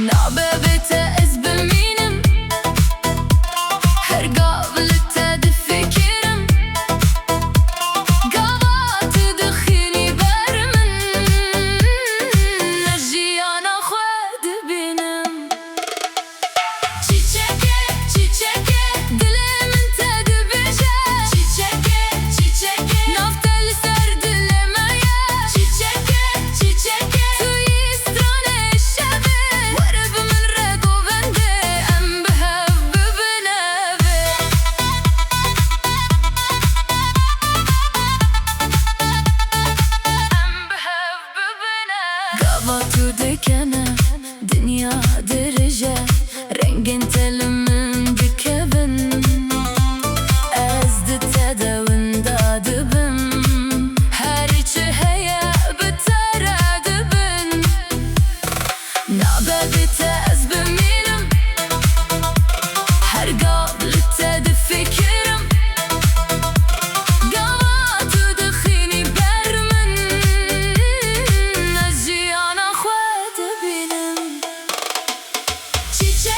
نعبابته از بمینم هر قابلته دفكرم قوات دخيني برمن نجيانا خواد بينم Çiçeke, çiçeke, dilemin tadı beşe Çiçeke, çiçeke, naftal ser dilemeye Çiçeke, çiçeke, tuyi strane şebe Varab min rego vende, em beheb bineve Em beheb bineve Gavatu dekene, dünya derece Rengin telimin dikebin Ez de tedavin dadibim Her içi heye biter edibin Nabedite ez beminim Her gablite de fikirim Gavatu dixini bermin Neziyana khwed binim Çiçek